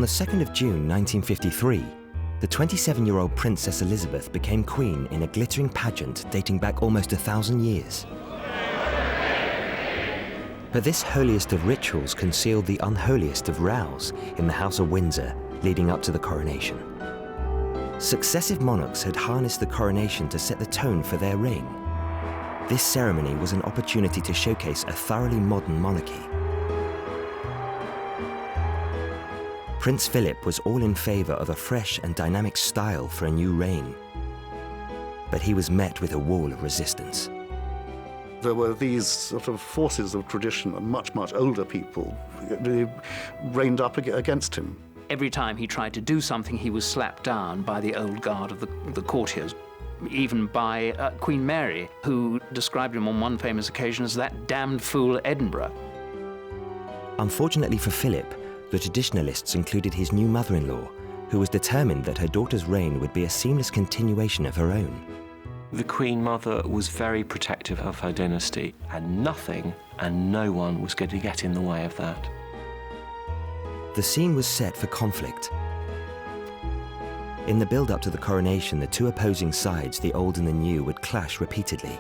On the 2nd of June 1953, the 27-year-old Princess Elizabeth became queen in a glittering pageant dating back almost 1,000 years. But this holiest of rituals concealed the unholiest of rows in the House of Windsor leading up to the coronation. Successive monarchs had harnessed the coronation to set the tone for their reign. This ceremony was an opportunity to showcase a thoroughly modern monarchy. Prince Philip was all in favour of a fresh and dynamic style for a new reign. But he was met with a wall of resistance. There were these sort of forces of tradition, much, much older people, really reined up against him. Every time he tried to do something, he was slapped down by the old guard of the courtiers, even by Queen Mary, who described him on one famous occasion as that damned fool Edinburgh. Unfortunately for Philip, the traditionalists included his new mother-in-law, who was determined that her daughter's reign would be a seamless continuation of her own. The Queen Mother was very protective of her dynasty, and nothing and no one was going to get in the way of that. The scene was set for conflict. In the build-up to the coronation, the two opposing sides, the old and the new, would clash repeatedly.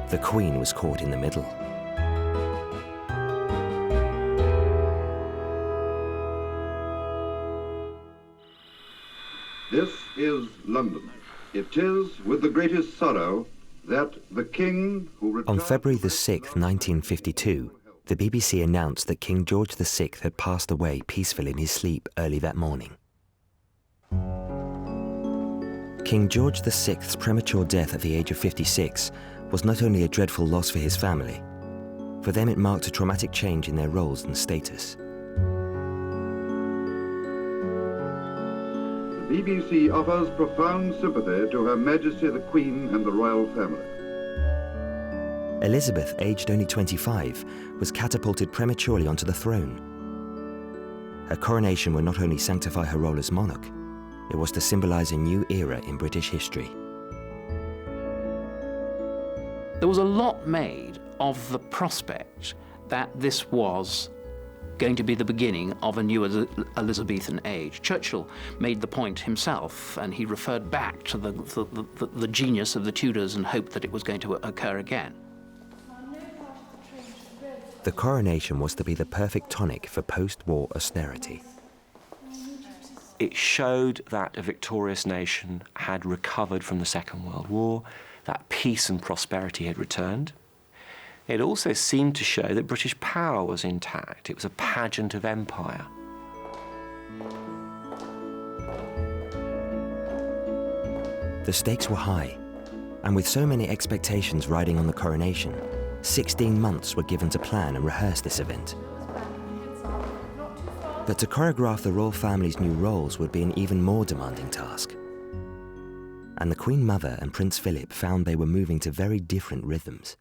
The Queen was caught in the middle. This is London. It is with the greatest sorrow that the King who... On February the 6th, 1952, the BBC announced that King George VI had passed away peacefully in his sleep early that morning. King George VI's premature death at the age of 56 was not only a dreadful loss for his family, for them it marked a traumatic change in their roles and status. The BBC offers profound sympathy to Her Majesty the Queen and the royal family. Elizabeth, aged only 25, was catapulted prematurely onto the throne. Her coronation would not only sanctify her role as monarch, it was to symbolise a new era in British history. There was a lot made of the prospect that this was going to be the beginning of a new Elizabethan age. Churchill made the point himself, and he referred back to the genius of the Tudors and hoped that it was going to occur again. The coronation was to be the perfect tonic for post-war austerity. It showed that a victorious nation had recovered from the Second World War, that peace and prosperity had returned. It also seemed to show that British power was intact. It was a pageant of empire. The stakes were high, and with so many expectations riding on the coronation, 16 months were given to plan and rehearse this event. But to choreograph the royal family's new roles would be an even more demanding task. And the Queen Mother and Prince Philip found they were moving to very different rhythms.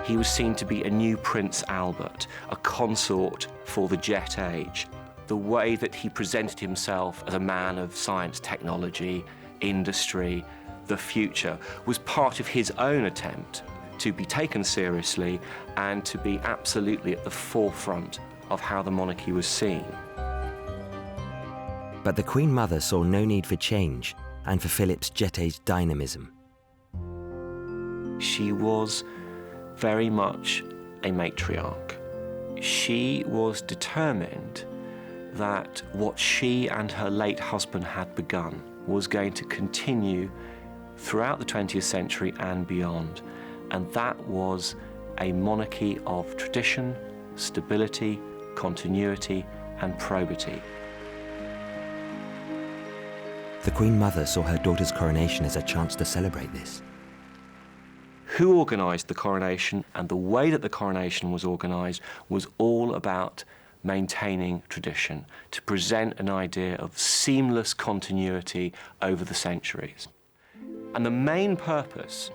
He was seen to be a new Prince Albert, a consort for the jet age. The way that he presented himself as a man of science, technology, industry, the future, was part of his own attempt to be taken seriously and to be absolutely at the forefront of how the monarchy was seen. But the Queen Mother saw no need for change and for Philip's jet-age dynamism. She was very much a matriarch. She was determined that what she and her late husband had begun was going to continue throughout the 20th century and beyond. And that was a monarchy of tradition, stability, continuity, and probity. The Queen Mother saw her daughter's coronation as a chance to celebrate this. Who organised the coronation and the way that the coronation was organised was all about maintaining tradition, to present an idea of seamless continuity over the centuries. And the main purpose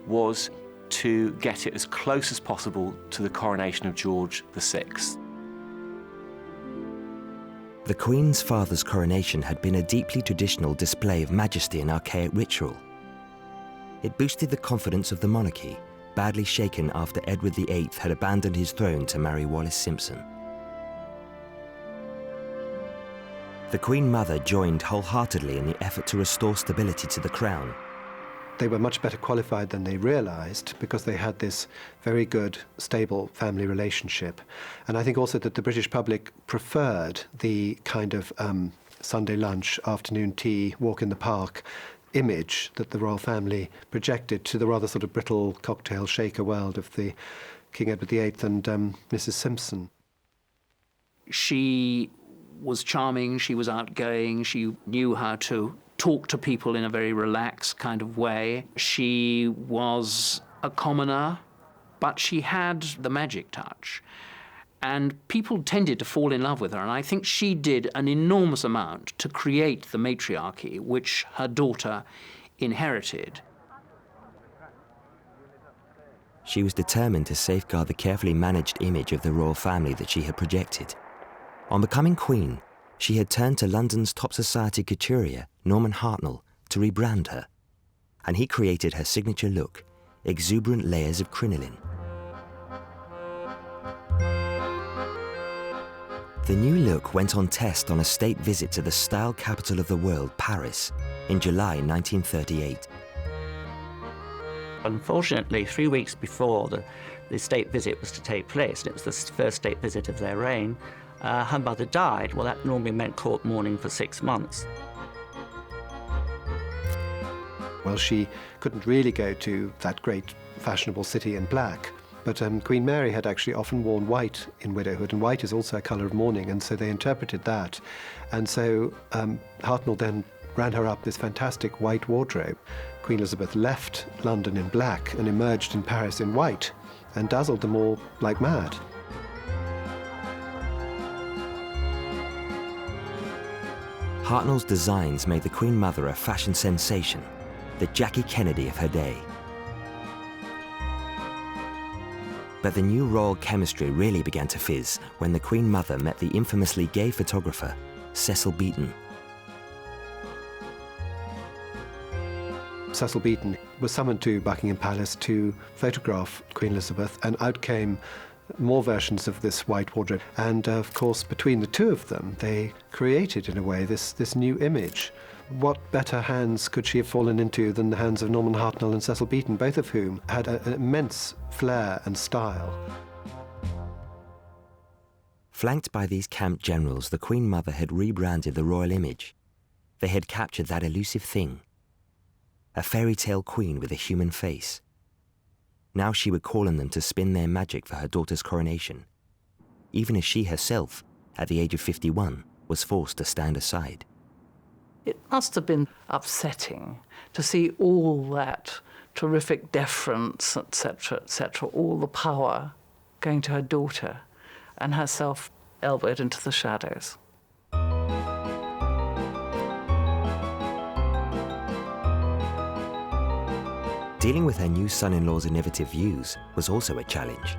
was to get it as close as possible to the coronation of George VI. The Queen's father's coronation had been a deeply traditional display of majesty and archaic ritual. It boosted the confidence of the monarchy badly shaken after Edward VIII had abandoned his throne to marry Wallis Simpson. The Queen Mother joined wholeheartedly in the effort to restore stability to the crown. They were much better qualified than they realised because they had this very good, stable family relationship. And I think also that the British public preferred the kind of Sunday lunch, afternoon tea, walk in the park image that the royal family projected to the rather sort of brittle cocktail shaker world of the King Edward VIII and Mrs. Simpson. She was charming, she was outgoing, she knew how to talk to people in a very relaxed kind of way. She was a commoner, but she had the magic touch. And people tended to fall in love with her, and I think she did an enormous amount to create the matriarchy which her daughter inherited. She was determined to safeguard the carefully managed image of the royal family that she had projected. On becoming queen, she had turned to London's top society couturier, Norman Hartnell, to rebrand her, and he created her signature look, exuberant layers of crinoline. The new look went on test on a state visit to the style capital of the world, Paris, in July 1938. Unfortunately, 3 weeks before the state visit was to take place, and it was the first state visit of their reign, her mother died. Well, that normally meant court mourning for 6 months. Well, she couldn't really go to that great fashionable city in black, but Queen Mary had actually often worn white in widowhood, and white is also a colour of mourning, and so they interpreted that. And so Hartnell then ran her up this fantastic white wardrobe. Queen Elizabeth left London in black and emerged in Paris in white, and dazzled them all like mad. Hartnell's designs made the Queen Mother a fashion sensation, the Jackie Kennedy of her day. But the new royal chemistry really began to fizz when the Queen Mother met the infamously gay photographer, Cecil Beaton. Cecil Beaton was summoned to Buckingham Palace to photograph Queen Elizabeth, and out came more versions of this white wardrobe. And of course, between the two of them, they created, in a way, this new image. What better hands could she have fallen into than the hands of Norman Hartnell and Cecil Beaton, both of whom had an immense flair and style. Flanked by these camp generals, the Queen Mother had rebranded the royal image. They had captured that elusive thing, a fairy tale queen with a human face. Now she would call on them to spin their magic for her daughter's coronation, even as she herself, at the age of 51, was forced to stand aside. It must have been upsetting to see all that terrific deference, etc., all the power going to her daughter and herself elbowed into the shadows. Dealing with her new son-in-law's innovative views was also a challenge.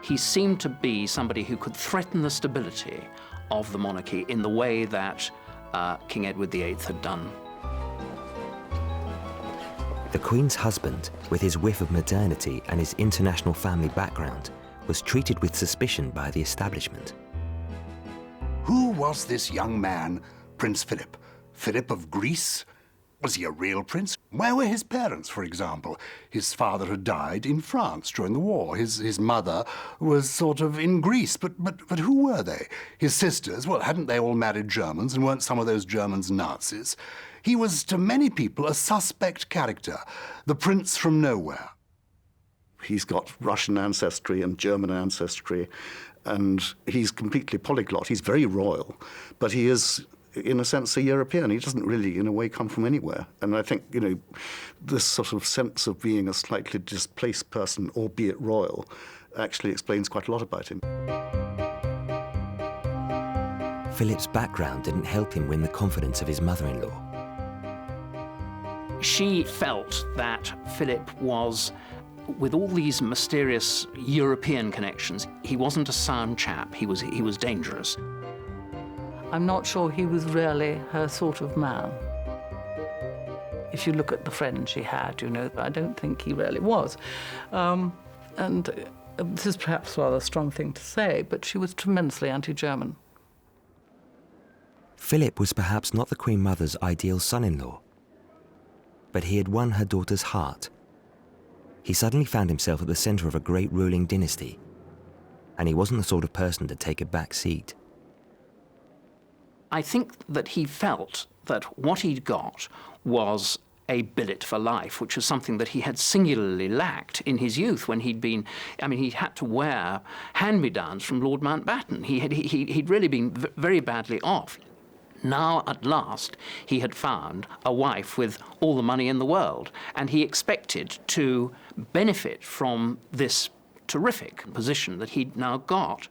He seemed to be somebody who could threaten the stability of the monarchy in the way that King Edward VIII had done. The Queen's husband, with his whiff of modernity and his international family background, was treated with suspicion by the establishment. Who was this young man, Prince Philip? Philip of Greece? Was he a real prince? Where were his parents, for example? His father had died in France during the war. His mother was sort of in Greece, but who were they? His sisters, well, hadn't they all married Germans, and weren't some of those Germans Nazis? He was, to many people, a suspect character, the prince from nowhere. He's got Russian ancestry and German ancestry, and he's completely polyglot. He's very royal, but he is, in a sense, a European. He doesn't really, in a way, come from anywhere. And I think, this sort of sense of being a slightly displaced person, albeit royal, actually explains quite a lot about him. Philip's background didn't help him win the confidence of his mother-in-law. She felt that Philip was, with all these mysterious European connections, he wasn't a sound chap. He was dangerous. I'm not sure he was really her sort of man. If you look at the friends she had, I don't think he really was. This is perhaps a rather strong thing to say, but she was tremendously anti-German. Philip was perhaps not the Queen Mother's ideal son-in-law, but he had won her daughter's heart. He suddenly found himself at the centre of a great ruling dynasty, and he wasn't the sort of person to take a back seat. I think that he felt that what he'd got was a billet for life, which was something that he had singularly lacked in his youth when he'd had to wear hand-me-downs from Lord Mountbatten. He'd really been very badly off. Now, at last, he had found a wife with all the money in the world, and he expected to benefit from this terrific position that he'd now got.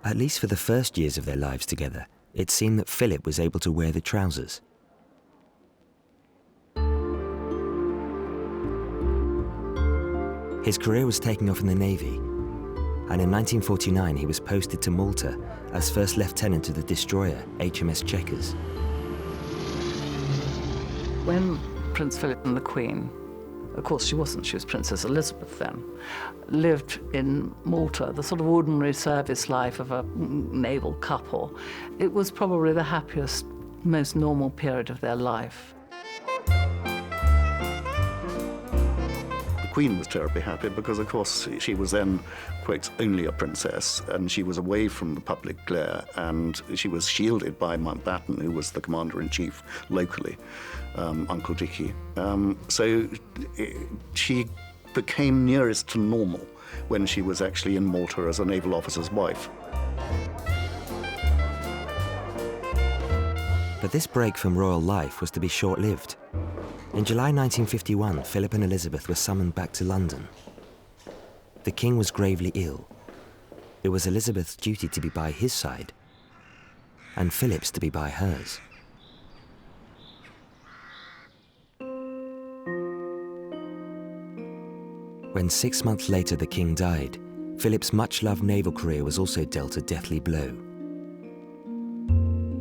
At least for the first years of their lives together, it seemed that Philip was able to wear the trousers. His career was taking off in the Navy, and in 1949 he was posted to Malta as First Lieutenant of the destroyer HMS Chequers. When Prince Philip and the Queen, of course she wasn't, she was Princess Elizabeth then, lived in Malta, the sort of ordinary service life of a naval couple, it was probably the happiest, most normal period of their life. The Queen was terribly happy because, of course, she was then, quote, only a princess, and she was away from the public glare, and she was shielded by Mountbatten, who was the commander-in-chief locally, Uncle Dickie. So she became nearest to normal when she was actually in Malta as a naval officer's wife. But this break from royal life was to be short-lived. In July 1951, Philip and Elizabeth were summoned back to London. The king was gravely ill. It was Elizabeth's duty to be by his side, and Philip's to be by hers. When 6 months later the king died, Philip's much-loved naval career was also dealt a deathly blow.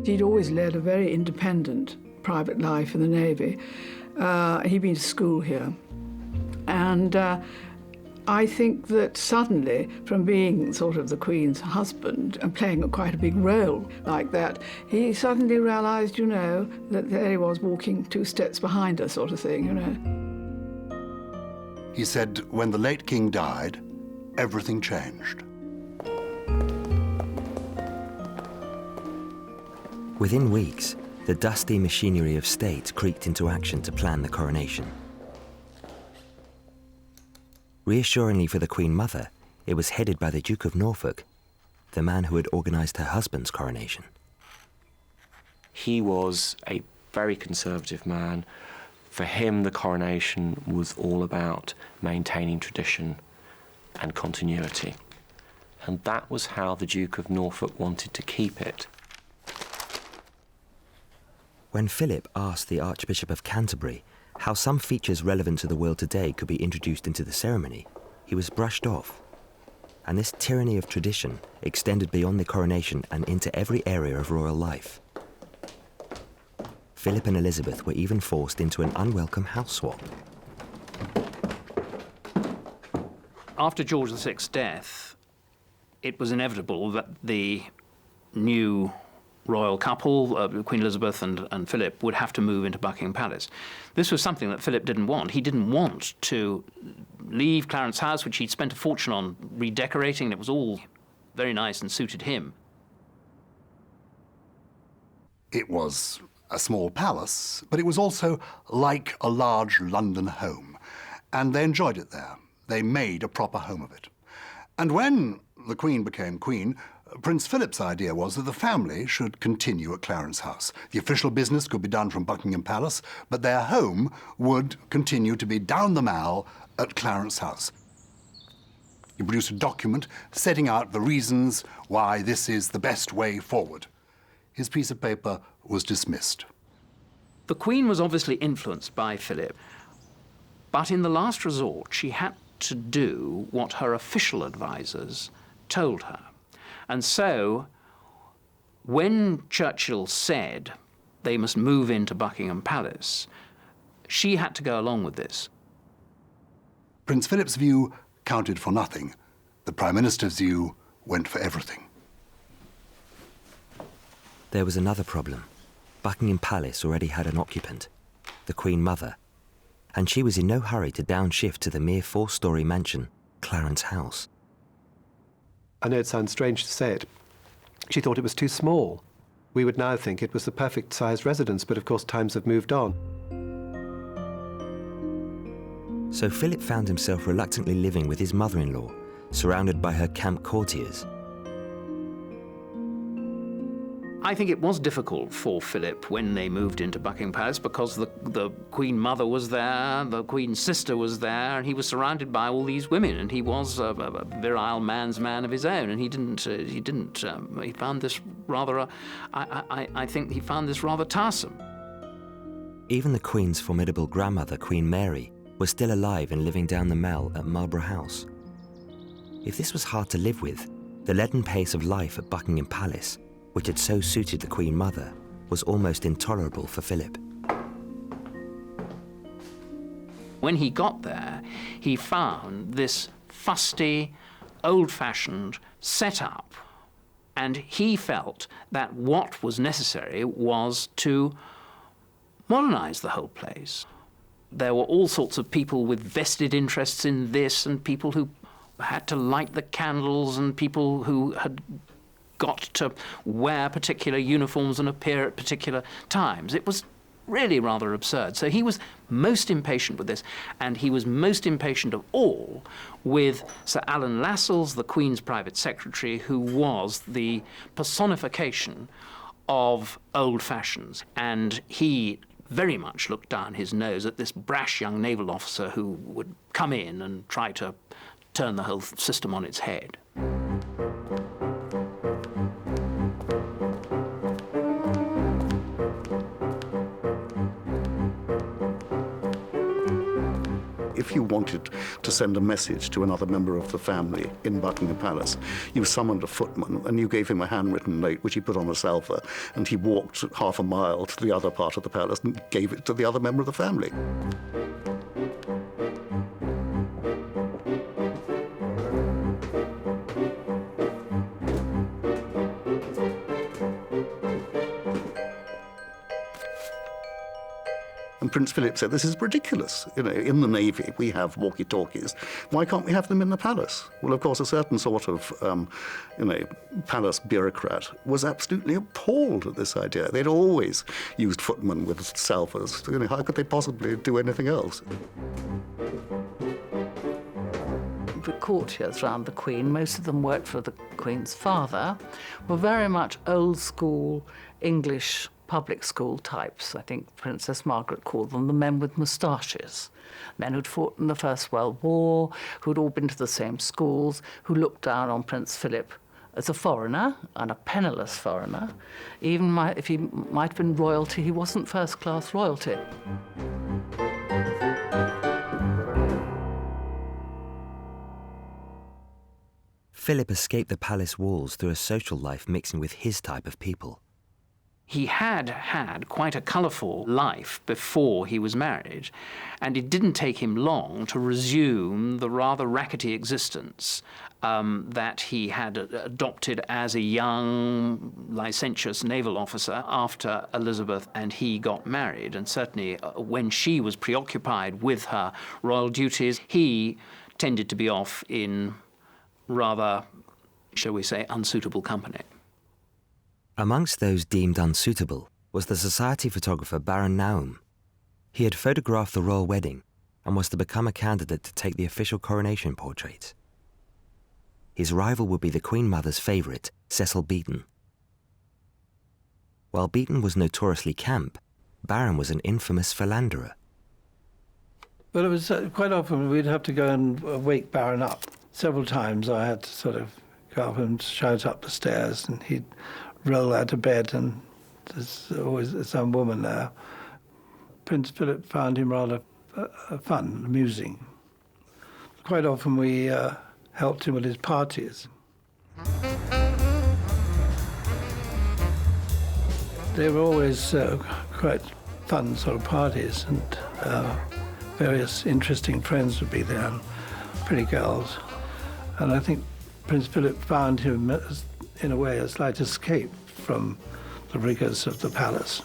He'd always led a very independent private life in the Navy. He'd been to school here. And I think that suddenly, from being sort of the Queen's husband and playing quite a big role like that, he suddenly realised, that there he was walking 2 steps behind her sort of thing, He said, when the late king died, everything changed. Within weeks, the dusty machinery of state creaked into action to plan the coronation. Reassuringly for the Queen Mother, it was headed by the Duke of Norfolk, the man who had organised her husband's coronation. He was a very conservative man. For him, the coronation was all about maintaining tradition and continuity. And that was how the Duke of Norfolk wanted to keep it. When Philip asked the Archbishop of Canterbury how some features relevant to the world today could be introduced into the ceremony, he was brushed off. And this tyranny of tradition extended beyond the coronation and into every area of royal life. Philip and Elizabeth were even forced into an unwelcome house swap. After George VI's death, it was inevitable that the new royal couple, Queen Elizabeth and Philip, would have to move into Buckingham Palace. This was something that Philip didn't want. He didn't want to leave Clarence House, which he'd spent a fortune on redecorating. It was all very nice and suited him. It was a small palace, but it was also like a large London home, and they enjoyed it there. They made a proper home of it. And when the Queen became Queen, Prince Philip's idea was that the family should continue at Clarence House. The official business could be done from Buckingham Palace, but their home would continue to be down the Mall at Clarence House. He produced a document setting out the reasons why this is the best way forward. His piece of paper was dismissed. The Queen was obviously influenced by Philip, but in the last resort, she had to do what her official advisors told her. And so, when Churchill said they must move into Buckingham Palace, she had to go along with this. Prince Philip's view counted for nothing. The Prime Minister's view went for everything. There was another problem. Buckingham Palace already had an occupant, the Queen Mother, and she was in no hurry to downshift to the mere 4-storey mansion, Clarence House. I know it sounds strange to say it. She thought it was too small. We would now think it was the perfect sized residence, but of course times have moved on. So Philip found himself reluctantly living with his mother-in-law, surrounded by her camp courtiers. I think it was difficult for Philip when they moved into Buckingham Palace because the Queen Mother was there, the Queen's sister was there, and he was surrounded by all these women, and he was a virile man's man of his own, and he found this rather, I think he found this rather tiresome. Even the Queen's formidable grandmother, Queen Mary, was still alive and living down the Mall at Marlborough House. If this was hard to live with, the leaden pace of life at Buckingham Palace, which had so suited the Queen Mother, was almost intolerable for Philip. When he got there, he found this fusty, old-fashioned setup, and he felt that what was necessary was to modernize the whole place. There were all sorts of people with vested interests in this, and people who had to light the candles, and people who had got to wear particular uniforms and appear at particular times. It was really rather absurd. So he was most impatient with this, and he was most impatient of all with Sir Alan Lascelles, the Queen's private secretary, who was the personification of old fashions. And he very much looked down his nose at this brash young naval officer who would come in and try to turn the whole system on its head. If you wanted to send a message to another member of the family in Buckingham Palace, you summoned a footman and you gave him a handwritten note which he put on a salver, and he walked half a mile to the other part of the palace and gave it to the other member of the family. And Prince Philip said, this is ridiculous. You know, in the Navy, we have walkie-talkies. Why can't we have them in the palace? Well, of course, a certain sort of, palace bureaucrat was absolutely appalled at this idea. They'd always used footmen with salvers. You know, how could they possibly do anything else? The courtiers around the Queen, most of them worked for the Queen's father, were very much old-school English public school types. I think Princess Margaret called them the men with moustaches. Men who'd fought in the First World War, who'd all been to the same schools, who looked down on Prince Philip as a foreigner, and a penniless foreigner. Even if he might have been royalty, he wasn't first-class royalty. Philip escaped the palace walls through a social life mixing with his type of people. He had had quite a colourful life before he was married, and it didn't take him long to resume the rather rackety existence that he had adopted as a young, licentious naval officer after Elizabeth and he got married. And certainly when she was preoccupied with her royal duties, he tended to be off in rather, shall we say, unsuitable company. Amongst those deemed unsuitable was the society photographer Baron Naum. He had photographed the royal wedding and was to become a candidate to take the official coronation portraits. His rival would be the Queen Mother's favourite, Cecil Beaton. While Beaton was notoriously camp, Baron was an infamous philanderer. Well, it was quite often we'd have to go and wake Baron up. Several times I had to sort of go up and shout up the stairs, and he'd roll out of bed, and there's always some woman there. Prince Philip found him rather fun, amusing. Quite often we helped him with his parties. They were always quite fun sort of parties, and various interesting friends would be there, and pretty girls. And I think Prince Philip found him, in a way, a slight escape from the rigours of the palace.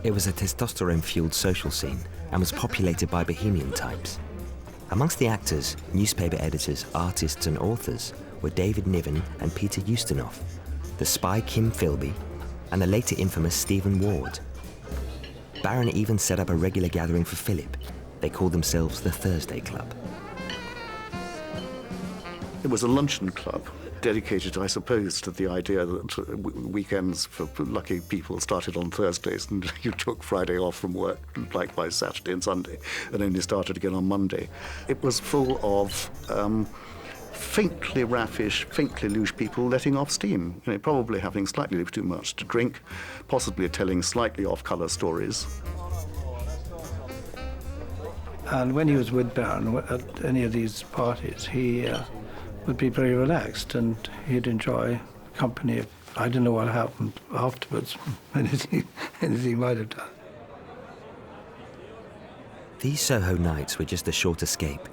It was a testosterone-fueled social scene and was populated by bohemian types. Amongst the actors, newspaper editors, artists and authors were David Niven and Peter Ustinov, the spy Kim Philby, and the later infamous Stephen Ward. Barron even set up a regular gathering for Philip. They called themselves the Thursday Club. It was a luncheon club dedicated, I suppose, to the idea that weekends for lucky people started on Thursdays and you took Friday off from work, likewise Saturday and Sunday, and then you started again on Monday. It was full of faintly raffish, faintly louche people letting off steam, probably having slightly too much to drink, possibly telling slightly off-colour stories. And when he was with Barron at any of these parties, he would be very relaxed, and he'd enjoy company. I don't know what happened afterwards, anything might have done. These Soho nights were just a short escape.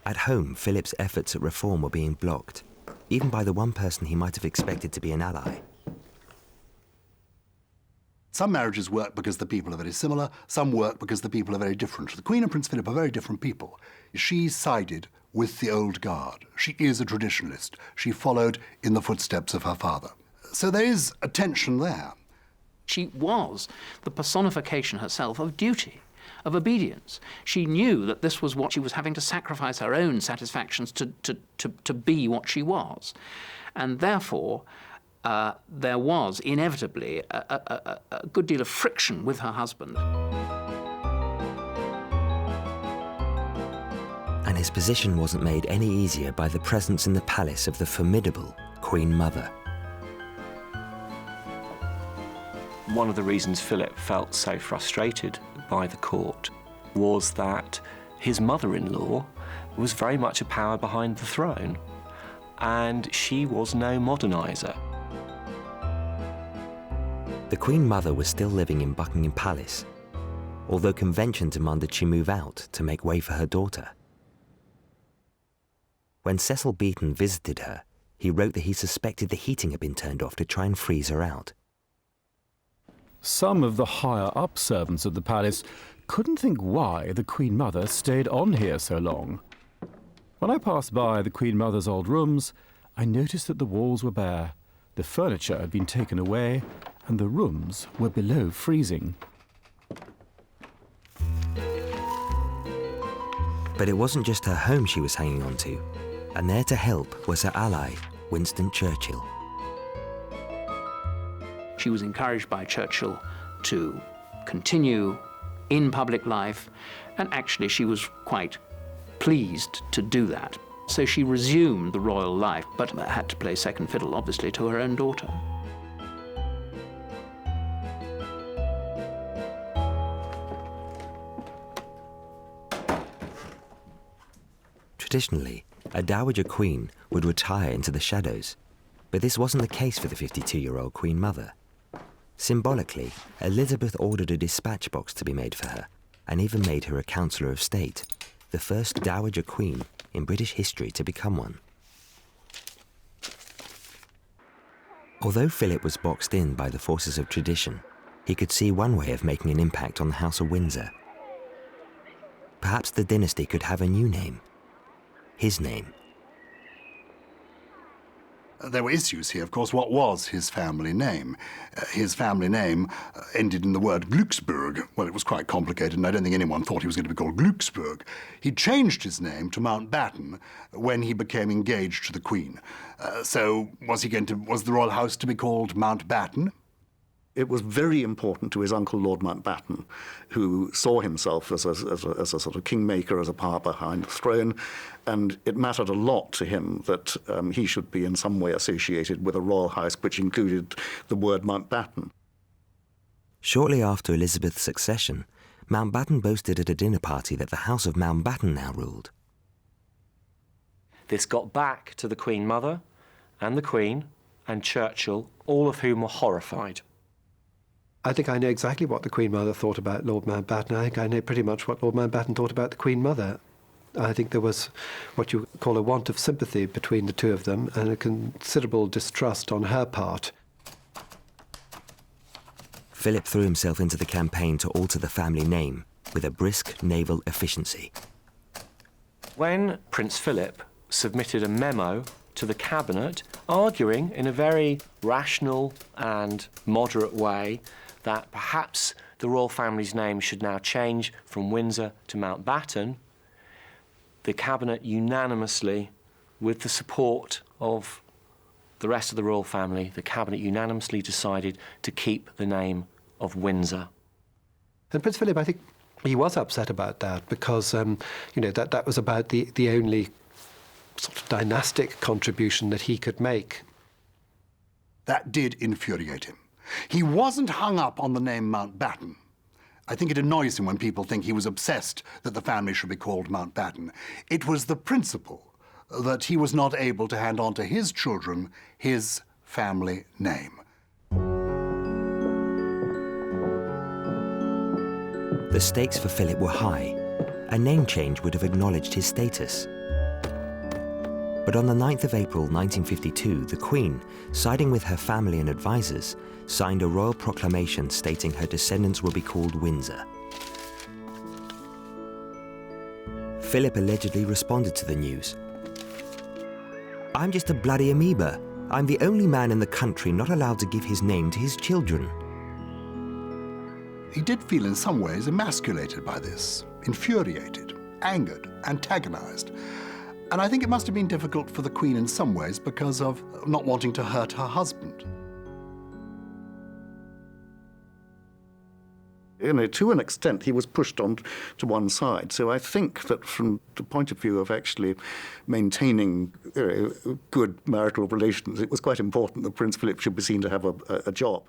At home, Philip's efforts at reform were being blocked, even by the one person he might have expected to be an ally. Some marriages work because the people are very similar, some work because the people are very different. The Queen and Prince Philip are very different people. She sided with the old guard. She is a traditionalist. She followed in the footsteps of her father. So there is a tension there. She was the personification herself of duty, of obedience. She knew that this was what she was having to sacrifice her own satisfactions to be what she was. And therefore, there was inevitably a good deal of friction with her husband. And his position wasn't made any easier by the presence in the palace of the formidable Queen Mother. One of the reasons Philip felt so frustrated by the court was that his mother-in-law was very much a power behind the throne, and she was no modernizer. The Queen Mother was still living in Buckingham Palace, although convention demanded she move out to make way for her daughter. When Cecil Beaton visited her, he wrote that he suspected the heating had been turned off to try and freeze her out. Some of the higher-up servants at the palace couldn't think why the Queen Mother stayed on here so long. When I passed by the Queen Mother's old rooms, I noticed that the walls were bare, the furniture had been taken away, and the rooms were below freezing. But it wasn't just her home she was hanging on to, and there to help was her ally, Winston Churchill. She was encouraged by Churchill to continue in public life, and actually she was quite pleased to do that. So she resumed the royal life, but had to play second fiddle, obviously, to her own daughter. Traditionally, a dowager queen would retire into the shadows, but this wasn't the case for the 52-year-old Queen Mother. Symbolically, Elizabeth ordered a dispatch box to be made for her, and even made her a Councillor of State, the first dowager queen in British history to become one. Although Philip was boxed in by the forces of tradition, he could see one way of making an impact on the House of Windsor. Perhaps the dynasty could have a new name. His name. There were issues here, of course. What was his family name? His family name ended in the word Glücksburg. Well, it was quite complicated, and I don't think anyone thought he was going to be called Glücksburg. He changed his name to Mountbatten when he became engaged to the Queen. So was the royal house to be called Mountbatten? It was very important to his uncle, Lord Mountbatten, who saw himself as a sort of kingmaker, as a power behind the throne, and it mattered a lot to him that he should be in some way associated with a royal house which included the word Mountbatten. Shortly after Elizabeth's succession, Mountbatten boasted at a dinner party that the House of Mountbatten now ruled. This got back to the Queen Mother and the Queen and Churchill, all of whom were horrified. I think I know exactly what the Queen Mother thought about Lord Mountbatten. I think I know pretty much what Lord Mountbatten thought about the Queen Mother. I think there was what you call a want of sympathy between the two of them and a considerable distrust on her part. Philip threw himself into the campaign to alter the family name with a brisk naval efficiency. When Prince Philip submitted a memo to the cabinet arguing in a very rational and moderate way that perhaps the royal family's name should now change from Windsor to Mountbatten, the cabinet unanimously, with the support of the rest of the royal family, the cabinet unanimously decided to keep the name of Windsor. And Prince Philip, I think he was upset about that because, that was about the only sort of dynastic contribution that he could make. That did infuriate him. He wasn't hung up on the name Mountbatten. I think it annoys him when people think he was obsessed that the family should be called Mountbatten. It was the principle that he was not able to hand on to his children his family name. The stakes for Philip were high. A name change would have acknowledged his status. But on the 9th of April 1952, the Queen, siding with her family and advisors, signed a royal proclamation stating her descendants will be called Windsor. Philip allegedly responded to the news. "I'm just a bloody amoeba. I'm the only man in the country not allowed to give his name to his children." He did feel in some ways emasculated by this, infuriated, angered, antagonized. And I think it must have been difficult for the Queen in some ways because of not wanting to hurt her husband. To an extent, he was pushed on to one side. So I think that from the point of view of actually maintaining good marital relations, it was quite important that Prince Philip should be seen to have a job.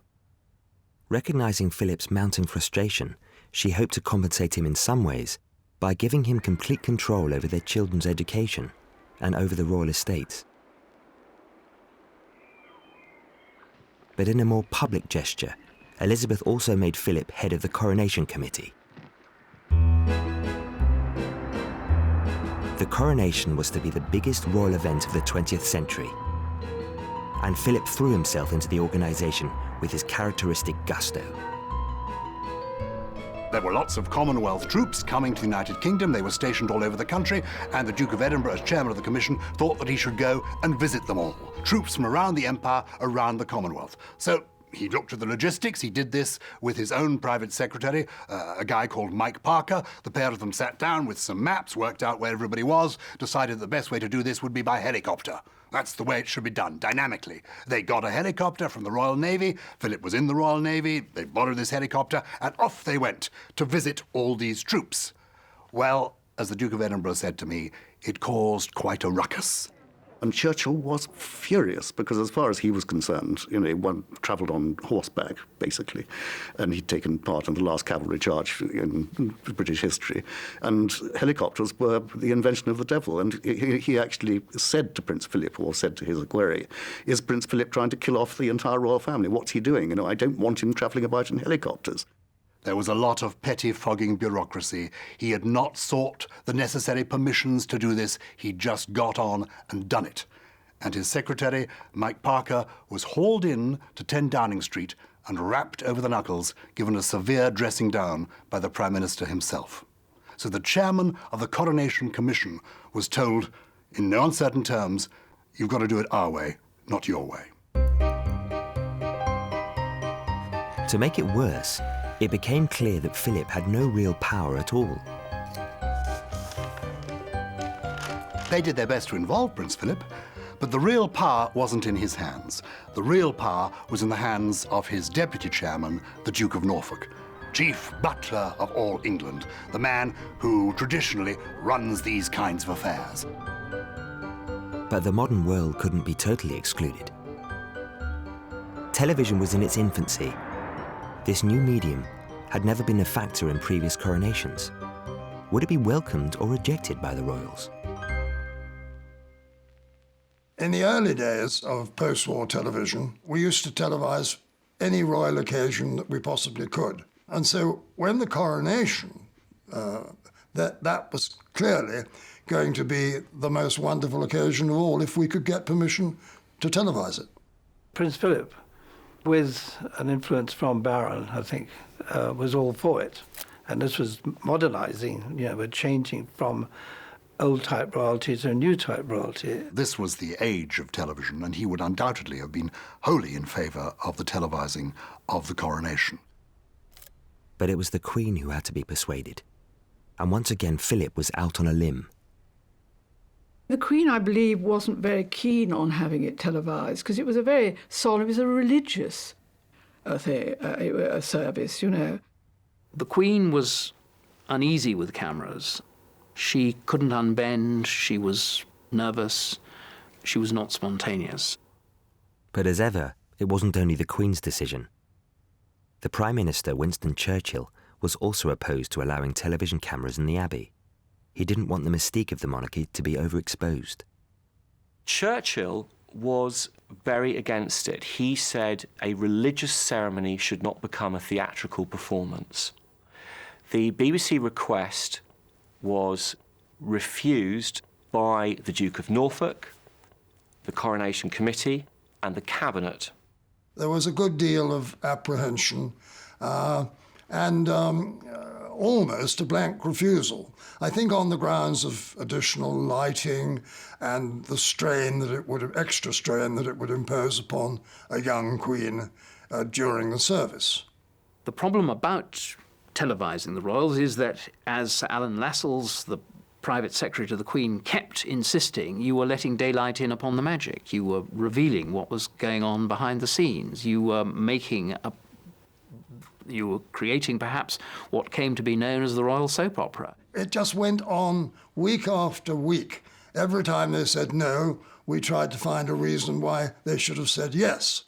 Recognizing Philip's mounting frustration, she hoped to compensate him in some ways by giving him complete control over their children's education and over the royal estates. But in a more public gesture, Elizabeth also made Philip head of the Coronation Committee. The coronation was to be the biggest royal event of the 20th century, and Philip threw himself into the organisation with his characteristic gusto. There were lots of Commonwealth troops coming to the United Kingdom. They were stationed all over the country, and the Duke of Edinburgh, as chairman of the commission, thought that he should go and visit them all. Troops from around the empire, around the Commonwealth. So he looked at the logistics. He did this with his own private secretary, a guy called Mike Parker. The pair of them sat down with some maps, worked out where everybody was, decided the best way to do this would be by helicopter. That's the way it should be done, dynamically. They got a helicopter from the Royal Navy. Philip was in the Royal Navy. They borrowed this helicopter, and off they went to visit all these troops. Well, as the Duke of Edinburgh said to me, it caused quite a ruckus. And Churchill was furious because, as far as he was concerned, one travelled on horseback, basically, and he'd taken part in the last cavalry charge in British history. And helicopters were the invention of the devil. And he actually said to Prince Philip, or said to his equerry, "Is Prince Philip trying to kill off the entire royal family? What's he doing? I don't want him travelling about in helicopters." There was a lot of pettifogging bureaucracy. He had not sought the necessary permissions to do this. He'd just got on and done it. And his secretary, Mike Parker, was hauled in to 10 Downing Street and rapped over the knuckles, given a severe dressing down by the Prime Minister himself. So the chairman of the Coronation Commission was told, in no uncertain terms, "You've got to do it our way, not your way." To make it worse, it became clear that Philip had no real power at all. They did their best to involve Prince Philip, but the real power wasn't in his hands. The real power was in the hands of his deputy chairman, the Duke of Norfolk, chief butler of all England, the man who traditionally runs these kinds of affairs. But the modern world couldn't be totally excluded. Television was in its infancy. This new medium had never been a factor in previous coronations. Would it be welcomed or rejected by the royals? In the early days of post-war television, we used to televise any royal occasion that we possibly could. And so when the coronation, that was clearly going to be the most wonderful occasion of all if we could get permission to televise it. Prince Philip, with an influence from Baron, I think, was all for it. And this was modernizing, we're changing from old-type royalty to new-type royalty. This was the age of television, and he would undoubtedly have been wholly in favour of the televising of the coronation. But it was the Queen who had to be persuaded. And once again, Philip was out on a limb. The Queen, I believe, wasn't very keen on having it televised because it was a very solemn, it was a religious a service, The Queen was uneasy with cameras. She couldn't unbend, she was nervous, she was not spontaneous. But as ever, it wasn't only the Queen's decision. The Prime Minister, Winston Churchill, was also opposed to allowing television cameras in the Abbey. He didn't want the mystique of the monarchy to be overexposed. Churchill was very against it. He said a religious ceremony should not become a theatrical performance. The BBC request was refused by the Duke of Norfolk, the Coronation Committee, and the Cabinet. There was a good deal of apprehension and almost a blank refusal. I think on the grounds of additional lighting and the extra strain that it would impose upon a young queen during the service. The problem about televising the royals is that, as Sir Alan Lascelles, the private secretary to the Queen, kept insisting, you were letting daylight in upon the magic. You were revealing what was going on behind the scenes. You were creating perhaps what came to be known as the royal soap opera. It just went on week after week. Every time they said no, we tried to find a reason why they should have said yes.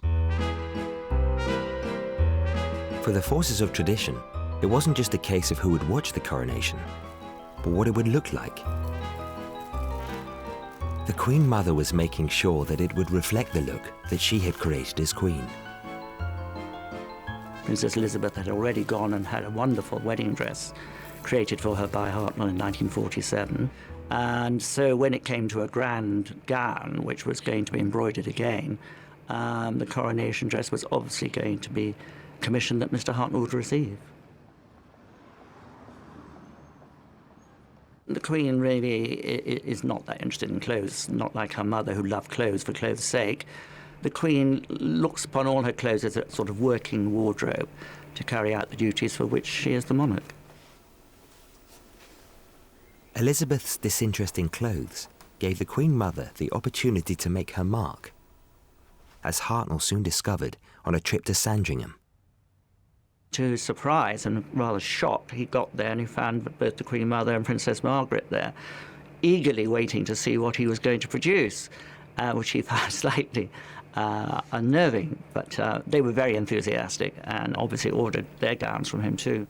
For the forces of tradition, it wasn't just a case of who would watch the coronation, but what it would look like. The Queen Mother was making sure that it would reflect the look that she had created as Queen. Princess Elizabeth had already gone and had a wonderful wedding dress created for her by Hartnell in 1947. And so when it came to a grand gown, which was going to be embroidered again, the coronation dress was obviously going to be commissioned that Mr. Hartnell would receive. The Queen really is not that interested in clothes, not like her mother who loved clothes for clothes' sake. The Queen looks upon all her clothes as a sort of working wardrobe to carry out the duties for which she is the monarch. Elizabeth's disinterest in clothes gave the Queen Mother the opportunity to make her mark, as Hartnell soon discovered on a trip to Sandringham. To his surprise and rather shock, he got there and he found both the Queen Mother and Princess Margaret there, eagerly waiting to see what he was going to produce, which he found slightly unnerving. But they were very enthusiastic and obviously ordered their gowns from him too.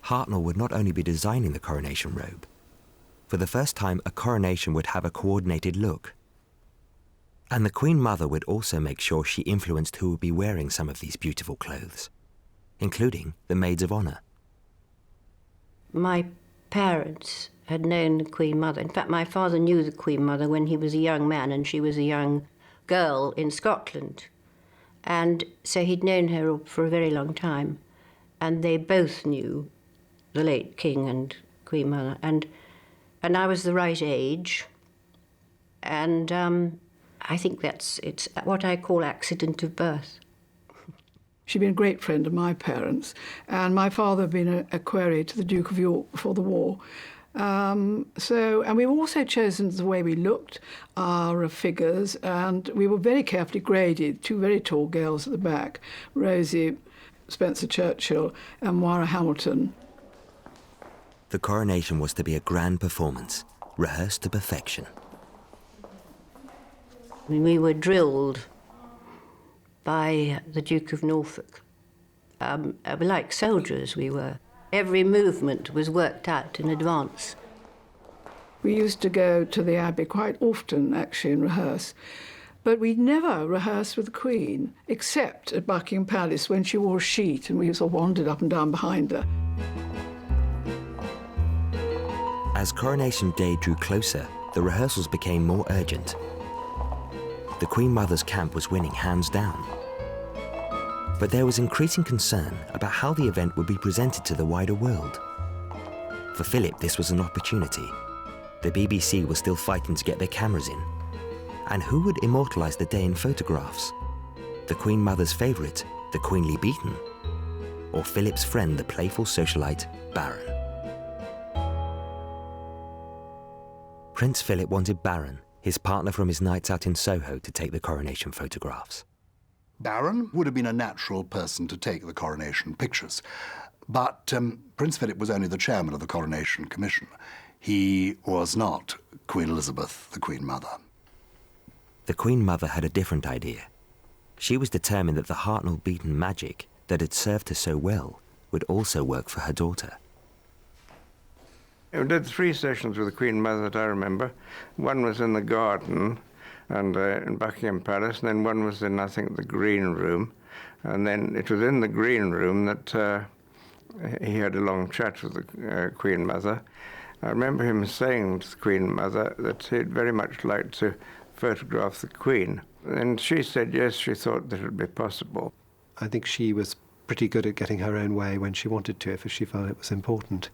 Hartnell would not only be designing the coronation robe. For the first time, a coronation would have a coordinated look. And the Queen Mother would also make sure she influenced who would be wearing some of these beautiful clothes, including the Maids of Honour. My parents had known the Queen Mother. In fact, my father knew the Queen Mother when he was a young man and she was a young girl in Scotland. And so he'd known her for a very long time. And they both knew the late King and Queen Mother. And I was the right age. And I think it's what I call accident of birth. She'd been a great friend of my parents, and my father had been a equerry to the Duke of York before the war. And we were also chosen the way we looked, our figures, and we were very carefully graded. Two very tall girls at the back, Rosie Spencer Churchill and Moira Hamilton. The coronation was to be a grand performance, rehearsed to perfection. We were drilled by the Duke of Norfolk. Like soldiers we were. Every movement was worked out in advance. We used to go to the Abbey quite often, actually, and rehearse. But we never rehearsed with the Queen, except at Buckingham Palace when she wore a sheet and we sort of wandered up and down behind her. As Coronation Day drew closer, the rehearsals became more urgent. The Queen Mother's camp was winning hands down. But there was increasing concern about how the event would be presented to the wider world. For Philip, this was an opportunity. The BBC was still fighting to get their cameras in. And who would immortalise the day in photographs? The Queen Mother's favourite, the queenly beaten? Or Philip's friend, the playful socialite, Baron? Prince Philip wanted Baron, his partner from his nights out in Soho, to take the coronation photographs. Baron would have been a natural person to take the coronation pictures. But Prince Philip was only the chairman of the Coronation Commission. He was not Queen Elizabeth, the Queen Mother. The Queen Mother had a different idea. She was determined that the Hartnell-Beaton magic that had served her so well would also work for her daughter. We did 3 sessions with the Queen Mother that I remember. One was in the garden and in Buckingham Palace, and then one was in, I think, the Green Room. And then it was in the Green Room that he had a long chat with the Queen Mother. I remember him saying to the Queen Mother that he'd very much like to photograph the Queen. And she said yes, she thought that it would be possible. I think she was pretty good at getting her own way when she wanted to, if she felt it was important.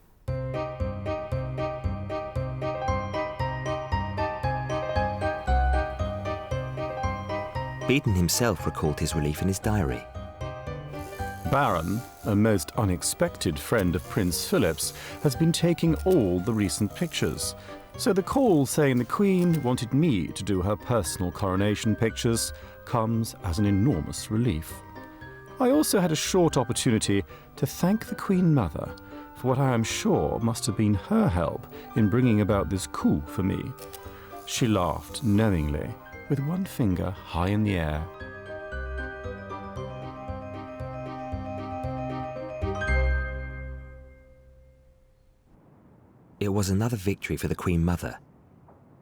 Beaton himself recalled his relief in his diary. Baron, a most unexpected friend of Prince Philip's, has been taking all the recent pictures. So the call saying the Queen wanted me to do her personal coronation pictures comes as an enormous relief. I also had a short opportunity to thank the Queen Mother for what I am sure must have been her help in bringing about this coup for me. She laughed knowingly, with one finger high in the air. It was another victory for the Queen Mother,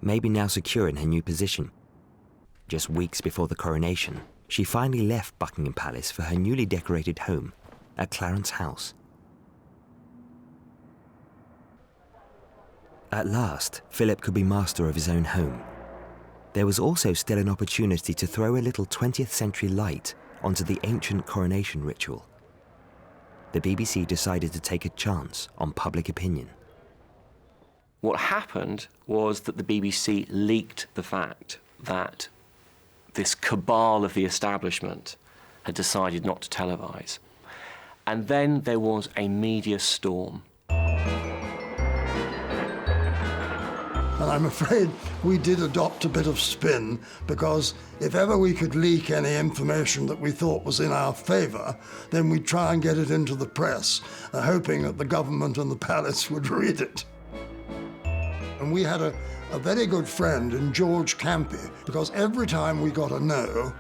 maybe now secure in her new position. Just weeks before the coronation, she finally left Buckingham Palace for her newly decorated home at Clarence House. At last, Philip could be master of his own home. There was also still an opportunity to throw a little 20th century light onto the ancient coronation ritual. The BBC decided to take a chance on public opinion. What happened was that the BBC leaked the fact that this cabal of the establishment had decided not to televise. And then there was a media storm. And I'm afraid we did adopt a bit of spin, because if ever we could leak any information that we thought was in our favour, then we'd try and get it into the press, hoping that the government and the palace would read it. And we had a very good friend in George Campy, because every time we got a no,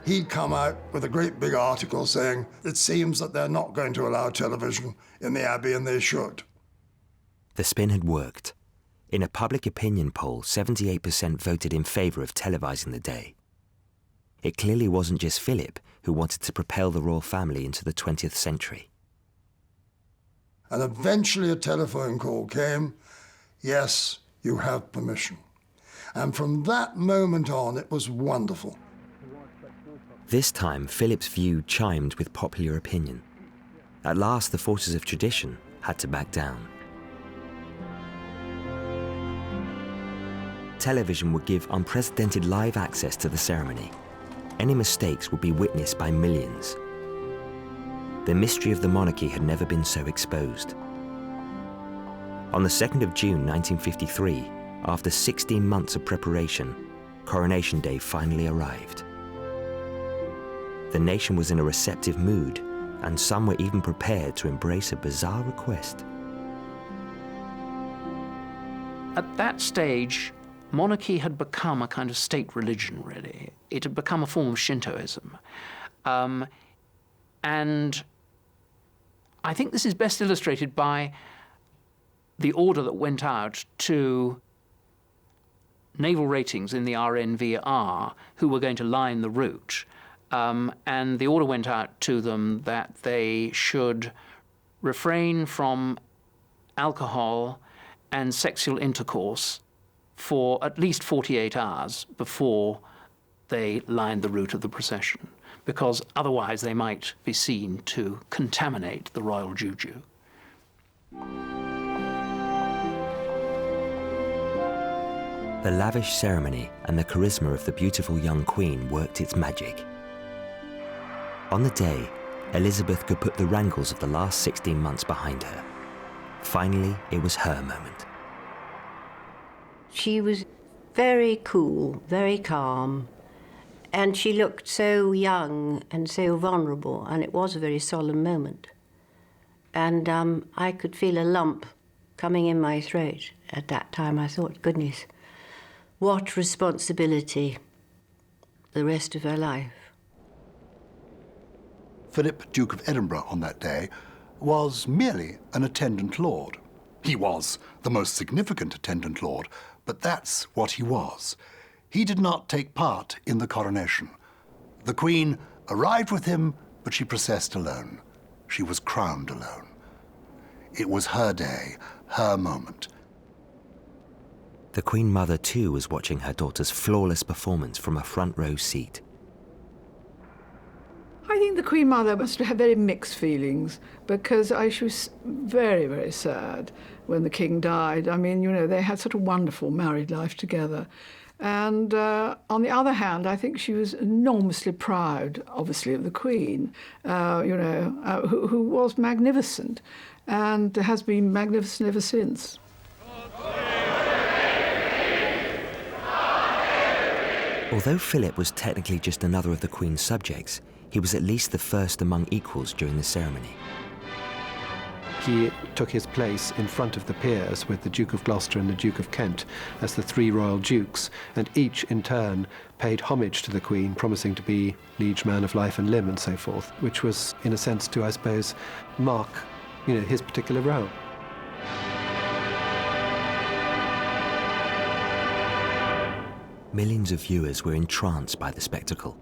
he'd come out with a great big article saying, it seems that they're not going to allow television in the Abbey, and they should. The spin had worked. In a public opinion poll, 78% voted in favour of televising the day. It clearly wasn't just Philip who wanted to propel the royal family into the 20th century. And eventually a telephone call came, yes, you have permission. And from that moment on, it was wonderful. This time, Philip's view chimed with popular opinion. At last, the forces of tradition had to back down. Television would give unprecedented live access to the ceremony. Any mistakes would be witnessed by millions. The mystery of the monarchy had never been so exposed. On the 2nd of June 1953, after 16 months of preparation, Coronation Day finally arrived. The nation was in a receptive mood, and some were even prepared to embrace a bizarre request. At that stage, monarchy had become a kind of state religion, really. It had become a form of Shintoism. And I think this is best illustrated by the order that went out to naval ratings in the RNVR who were going to line the route, and the order went out to them that they should refrain from alcohol and sexual intercourse for at least 48 hours before they lined the route of the procession, because otherwise they might be seen to contaminate the royal juju. The lavish ceremony and the charisma of the beautiful young queen worked its magic. On the day, Elizabeth could put the wrangles of the last 16 months behind her. Finally, it was her moment. She was very cool, very calm, and she looked so young and so vulnerable, and it was a very solemn moment. And I could feel a lump coming in my throat at that time. I thought, goodness, what responsibility the rest of her life. Philip, Duke of Edinburgh, on that day, was merely an attendant lord. He was the most significant attendant lord, but that's what he was. He did not take part in the coronation. The Queen arrived with him, but she processed alone. She was crowned alone. It was her day, her moment. The Queen Mother too was watching her daughter's flawless performance from a front row seat. I think the Queen Mother must have very mixed feelings, because she was very, very sad when the King died. I mean, you know, they had such a wonderful married life together. And on the other hand, I think she was enormously proud, obviously, of the Queen, who was magnificent and has been magnificent ever since. Although Philip was technically just another of the Queen's subjects, he was at least the first among equals during the ceremony. He took his place in front of the peers with the Duke of Gloucester and the Duke of Kent as the three royal dukes, and each in turn paid homage to the Queen, promising to be liege man of life and limb and so forth, which was, in a sense, to, I suppose, mark, his particular role. Millions of viewers were entranced by the spectacle,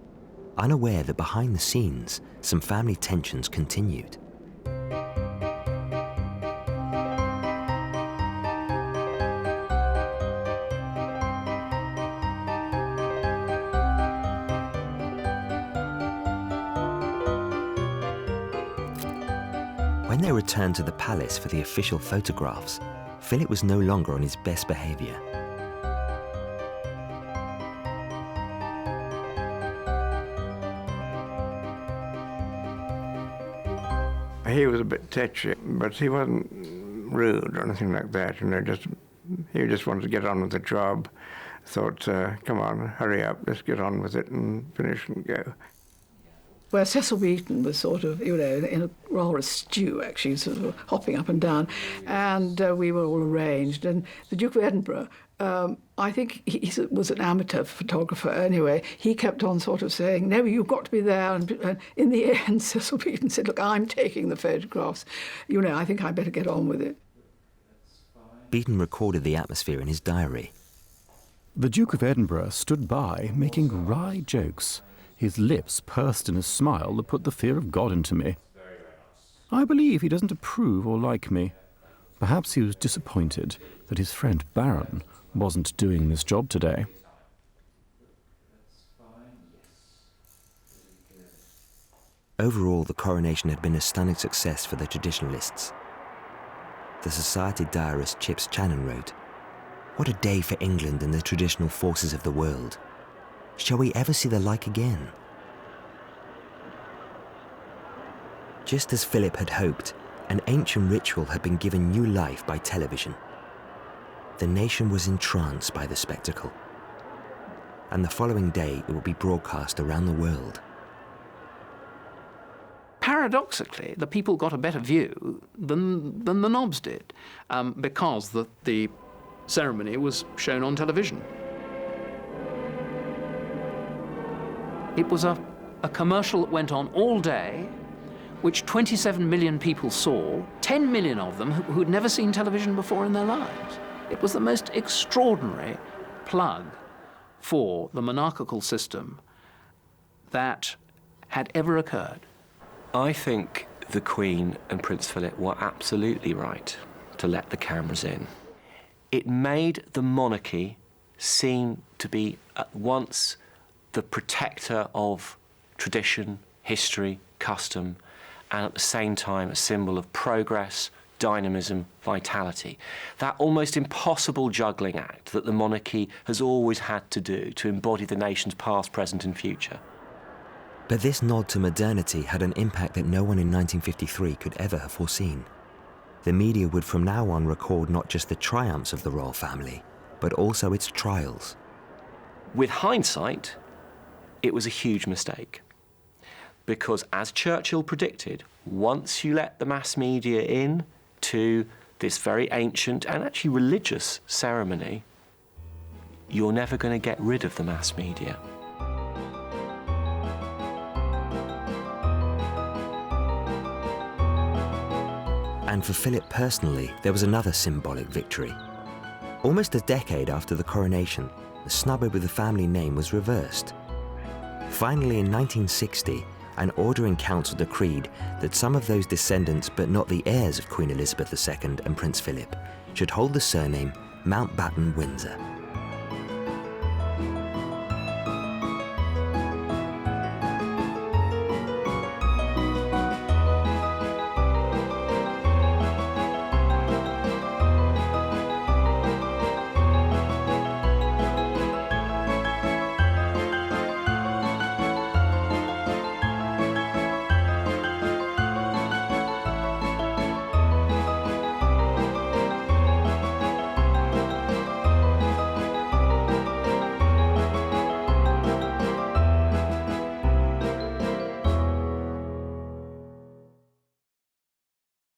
unaware that behind the scenes, some family tensions continued. When they returned to the palace for the official photographs, Philip was no longer on his best behavior. He was a bit tetchy, but he wasn't rude or anything like that. He just wanted to get on with the job. Thought, come on, hurry up, let's get on with it and finish and go. Where Cecil Beaton was sort of, in a rather a stew, actually, sort of hopping up and down, and we were all arranged. And the Duke of Edinburgh, I think he was an amateur photographer anyway. He kept on sort of saying, no, you've got to be there. And in the end, Cecil Beaton said, look, I'm taking the photographs. I think I better get on with it. Beaton recorded the atmosphere in his diary. The Duke of Edinburgh stood by, making wry jokes. His lips pursed in a smile that put the fear of God into me. I believe he doesn't approve or like me. Perhaps he was disappointed that his friend Baron wasn't doing this job today. Overall, the coronation had been a stunning success for the traditionalists. The Society diarist Chips Channon wrote, "What a day for England and the traditional forces of the world. Shall we ever see the like again?" Just as Philip had hoped, an ancient ritual had been given new life by television. The nation was entranced by the spectacle, and the following day it would be broadcast around the world. Paradoxically, the people got a better view than the knobs did, because the ceremony was shown on television. It was a commercial that went on all day, which 27 million people saw, 10 million of them who had never seen television before in their lives. It was the most extraordinary plug for the monarchical system that had ever occurred. I think the Queen and Prince Philip were absolutely right to let the cameras in. It made the monarchy seem to be at once the protector of tradition, history, custom, and at the same time a symbol of progress, dynamism, vitality. That almost impossible juggling act that the monarchy has always had to do to embody the nation's past, present and future. But this nod to modernity had an impact that no one in 1953 could ever have foreseen. The media would from now on record not just the triumphs of the royal family, but also its trials. With hindsight, it was a huge mistake. Because as Churchill predicted, once you let the mass media in to this very ancient and actually religious ceremony, you're never going to get rid of the mass media. And for Philip personally, there was another symbolic victory. Almost a decade after the coronation, the snub over the family name was reversed. Finally, in 1960, an order in council decreed that some of those descendants, but not the heirs of Queen Elizabeth II and Prince Philip, should hold the surname Mountbatten Windsor.